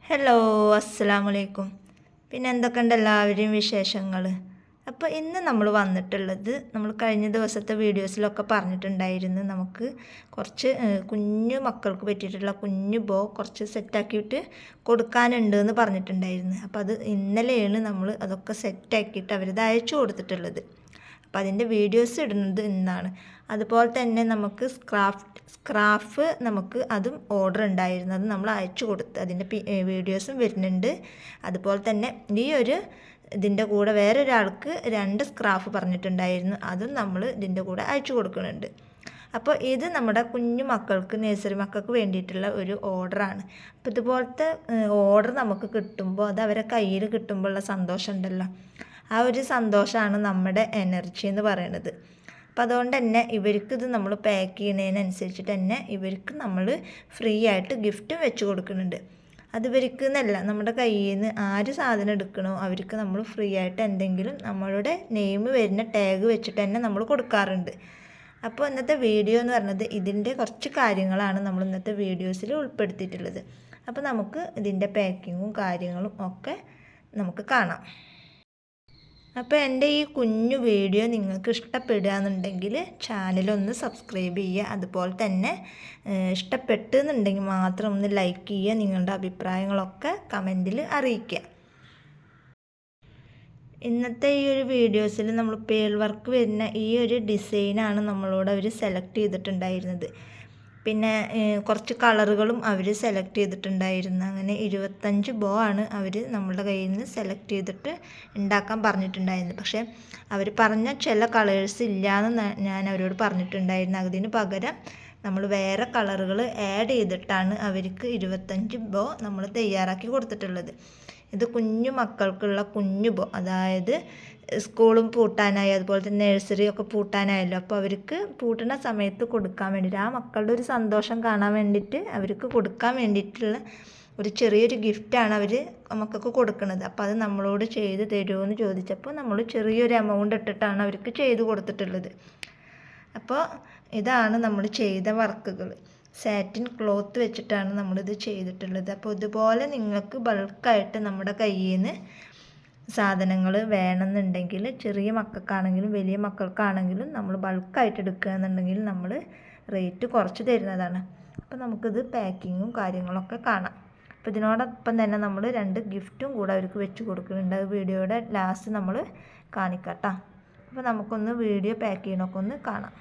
Hello, അസ്സലാമു അലൈക്കും. പിന്നെ എന്തൊക്കെയുണ്ട് എല്ലാവരെയും വിശേഷങ്ങൾ? അപ്പോൾ ഇന്ന് നമ്മൾ വന്നിട്ടുള്ളത്, നമ്മൾ കഴിഞ്ഞ ദിവസത്തെ വീഡിയോസിലൊക്കെ പറഞ്ഞിട്ടുണ്ടായിരുന്നു, നമുക്ക് കുറച്ച് കുഞ്ഞു മക്കൾക്ക് പറ്റിയിട്ടുള്ള കുഞ്ഞു ബോ കുറച്ച് സെറ്റാക്കിയിട്ട് കൊടുക്കാനുണ്ട് എന്ന് പറഞ്ഞിട്ടുണ്ടായിരുന്നു. അപ്പോൾ അത് ഇന്നലെയാണ് നമ്മൾ അതൊക്കെ സെറ്റാക്കിയിട്ട് അവരത് അയച്ചു കൊടുത്തിട്ടുള്ളത്. അപ്പോൾ അതിൻ്റെ വീഡിയോസ് ഇടുന്നത് ഇന്നാണ്. അതുപോലെ തന്നെ നമുക്ക് സ്ക്രാഫ് നമുക്ക് അതും ഓർഡർ ഉണ്ടായിരുന്നു, അത് നമ്മൾ അയച്ചു കൊടുത്ത് അതിൻ്റെ വീഡിയോസും വരുന്നുണ്ട്. അതുപോലെ തന്നെ ഈ ഒരു ഇതിൻ്റെ കൂടെ വേറൊരാൾക്ക് 2 സ്ക്രാഫ് പറഞ്ഞിട്ടുണ്ടായിരുന്നു, അതും നമ്മൾ ഇതിൻ്റെ കൂടെ അയച്ചു കൊടുക്കുന്നുണ്ട്. അപ്പോൾ ഇത് നമ്മുടെ കുഞ്ഞു മക്കൾക്ക്, നഴ്സറി മക്കൾക്ക് വേണ്ടിയിട്ടുള്ള ഒരു ഓർഡറാണ്. അപ്പോൾ ഇതുപോലത്തെ ഓർഡർ നമുക്ക് കിട്ടുമ്പോൾ, അത് അവരെ കയ്യിൽ കിട്ടുമ്പോൾ ഉള്ള സന്തോഷം ഉണ്ടല്ലോ, ആ ഒരു സന്തോഷമാണ് നമ്മുടെ എനർജി എന്ന് പറയുന്നത്. അപ്പം അതുകൊണ്ട് തന്നെ ഇവർക്കിത് നമ്മൾ പാക്ക് ചെയ്യുന്നതിനനുസരിച്ചിട്ട് തന്നെ ഇവർക്ക് നമ്മൾ ഫ്രീ ആയിട്ട് ഗിഫ്റ്റും വെച്ച് കൊടുക്കുന്നുണ്ട്. അത് ഇവർക്ക് എന്നല്ല, നമ്മുടെ കയ്യിൽ നിന്ന് ആര് സാധനം എടുക്കണോ അവർക്ക് നമ്മൾ ഫ്രീ ആയിട്ട് എന്തെങ്കിലും നമ്മളുടെ നെയിം വരുന്ന ടാഗ് വെച്ചിട്ട് തന്നെ നമ്മൾ കൊടുക്കാറുണ്ട്. അപ്പോൾ ഇന്നത്തെ വീഡിയോ എന്ന് പറഞ്ഞത് ഇതിൻ്റെ കുറച്ച് കാര്യങ്ങളാണ് നമ്മൾ ഇന്നത്തെ വീഡിയോസിൽ ഉൾപ്പെടുത്തിയിട്ടുള്ളത്. അപ്പോൾ നമുക്ക് ഇതിൻ്റെ പാക്കിങ്ങും കാര്യങ്ങളും ഒക്കെ നമുക്ക് കാണാം. അപ്പോൾ എൻ്റെ ഈ കുഞ്ഞു വീഡിയോ നിങ്ങൾക്ക് ഇഷ്ടപ്പെടുകയെന്നുണ്ടെങ്കിൽ ചാനലൊന്ന് സബ്സ്ക്രൈബ് ചെയ്യുക. അതുപോലെ തന്നെ ഇഷ്ടപ്പെട്ടെന്നുണ്ടെങ്കിൽ മാത്രം ഒന്ന് ലൈക്ക് ചെയ്യുക. നിങ്ങളുടെ അഭിപ്രായങ്ങളൊക്കെ കമൻറ്റിൽ അറിയിക്കുക. ഇന്നത്തെ ഈ ഒരു വീഡിയോസിൽ നമ്മൾ പേൾ വർക്ക് വരുന്ന ഈ ഒരു ഡിസൈനാണ് നമ്മളോട് അവർ സെലക്ട് ചെയ്തിട്ടുണ്ടായിരുന്നത്. പിന്നെ കുറച്ച് കളറുകളും അവർ സെലക്ട് ചെയ്തിട്ടുണ്ടായിരുന്നു. അങ്ങനെ 25 ബോ ആണ് അവർ നമ്മളുടെ കയ്യിൽ നിന്ന് സെലക്ട് ചെയ്തിട്ട് ഉണ്ടാക്കാൻ പറഞ്ഞിട്ടുണ്ടായിരുന്നത്. പക്ഷേ അവർ പറഞ്ഞ ചില കളേഴ്സ് ഇല്ലയെന്ന് ഞാൻ അവരോട് പറഞ്ഞിട്ടുണ്ടായിരുന്നു. അതിന് പകരം നമ്മൾ വേറെ കളറുകൾ ആഡ് ചെയ്തിട്ടാണ് അവർക്ക് 25 ബോ നമ്മൾ തയ്യാറാക്കി കൊടുത്തിട്ടുള്ളത്. ഇത് കുഞ്ഞു മക്കൾക്കുള്ള കുഞ്ഞു ബോ, അതായത് സ്കൂളും പൂട്ടാനായി, അതുപോലെ തന്നെ നഴ്സറിയൊക്കെ പൂട്ടാനായല്ലോ. അപ്പോൾ അവർക്ക് പൂട്ടുന്ന സമയത്ത് കൊടുക്കാൻ വേണ്ടിയിട്ട്, ആ മക്കളുടെ ഒരു സന്തോഷം കാണാൻ വേണ്ടിയിട്ട് അവർക്ക് കൊടുക്കാൻ വേണ്ടിയിട്ടുള്ള ഒരു ചെറിയൊരു ഗിഫ്റ്റാണ് അവർ നമുക്കൊക്കെ കൊടുക്കുന്നത്. അപ്പോൾ അത് നമ്മളോട് ചെയ്ത് തരുമോ എന്ന് ചോദിച്ചപ്പോൾ നമ്മൾ ചെറിയൊരു എമൗണ്ട് ഇട്ടിട്ടാണ് അവർക്ക് ചെയ്ത് കൊടുത്തിട്ടുള്ളത്. അപ്പോൾ ഇതാണ് നമ്മൾ ചെയ്ത വർക്കുകൾ. സാറ്റിൻ ക്ലോത്ത് വെച്ചിട്ടാണ് നമ്മളിത് ചെയ്തിട്ടുള്ളത്. അപ്പോൾ ഇതുപോലെ നിങ്ങൾക്ക് ബൾക്കായിട്ട് നമ്മുടെ കയ്യിൽ നിന്ന് സാധനങ്ങൾ വേണമെന്നുണ്ടെങ്കിൽ, ചെറിയ മക്കൾക്കാണെങ്കിലും വലിയ മക്കൾക്കാണെങ്കിലും നമ്മൾ ബൾക്കായിട്ട് എടുക്കുകയെന്നുണ്ടെങ്കിൽ നമ്മൾ റേറ്റ് കുറച്ച് തരുന്നതാണ്. അപ്പോൾ നമുക്കിത് പാക്കിങ്ങും കാര്യങ്ങളൊക്കെ കാണാം. അപ്പോൾ ഇതിനോടൊപ്പം തന്നെ നമ്മൾ 2 ഗിഫ്റ്റും കൂടെ അവർക്ക് വെച്ച് കൊടുക്കുന്നുണ്ട്. അത് വീഡിയോയുടെ ലാസ്റ്റ് നമ്മൾ കാണിക്കാം കേട്ടോ. അപ്പോൾ നമുക്കൊന്ന് വീഡിയോ പാക്ക് ചെയ്യണമൊക്കെ ഒന്ന് കാണാം.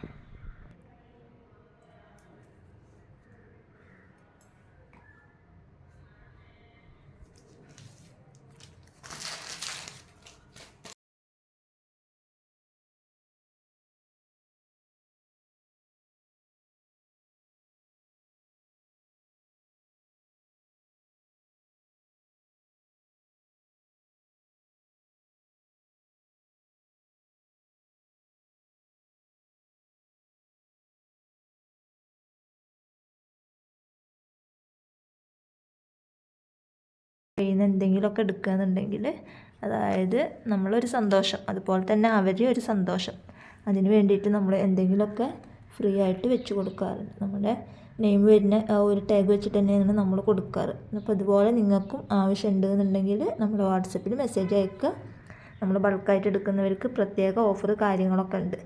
നിന്ന് എന്തെങ്കിലുമൊക്കെ എടുക്കുകയെന്നുണ്ടെങ്കിൽ, അതായത് നമ്മളൊരു സന്തോഷം, അതുപോലെ തന്നെ അവരെ ഒരു സന്തോഷം, അതിന് വേണ്ടിയിട്ട് നമ്മൾ എന്തെങ്കിലുമൊക്കെ ഫ്രീ ആയിട്ട് വെച്ച് കൊടുക്കാറുണ്ട്. നമ്മുടെ നെയിം വരുന്ന ഒരു ടാഗ് വെച്ചിട്ട് തന്നെയാണ് നമ്മൾ കൊടുക്കാറ്. അപ്പോൾ ഇതുപോലെ നിങ്ങൾക്കും ആവശ്യമുണ്ട് എന്നുണ്ടെങ്കിൽ നമ്മൾ വാട്സപ്പിൽ മെസ്സേജ് അയക്കുക. നമ്മൾ ബൾക്കായിട്ട് എടുക്കുന്നവർക്ക് പ്രത്യേക ഓഫർ കാര്യങ്ങളൊക്കെ ഉണ്ട്.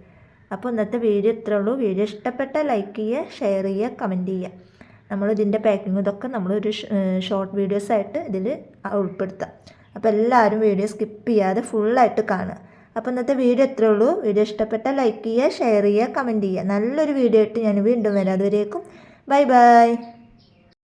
അപ്പോൾ ഇന്നത്തെ വീഡിയോ ഇത്രയേ ഉള്ളൂ. വീഡിയോ ഇഷ്ടപ്പെട്ടാൽ ലൈക്ക് ചെയ്യുക, ഷെയർ ചെയ്യുക, കമൻറ്റ് ചെയ്യുക. നമ്മളിതിൻ്റെ പാക്കിംഗ് ഇതൊക്കെ നമ്മളൊരു ഷോർട്ട് വീഡിയോസായിട്ട് ഇതിൽ ഉൾപ്പെടുത്താം. അപ്പോൾ എല്ലാവരും വീഡിയോ സ്കിപ്പ് ചെയ്യാതെ ഫുള്ളായിട്ട് കാണുക. അപ്പോൾ ഇന്നത്തെ വീഡിയോ ഇത്രയേ ഉള്ളൂ. വീഡിയോ ഇഷ്ടപ്പെട്ടാൽ ലൈക്ക് ചെയ്യുക, ഷെയർ ചെയ്യുക, കമൻറ്റ് ചെയ്യുക. നല്ലൊരു വീഡിയോ ആയിട്ട് ഞാൻ വീണ്ടും വരാം. അതുവരേക്കും ബൈ ബൈ.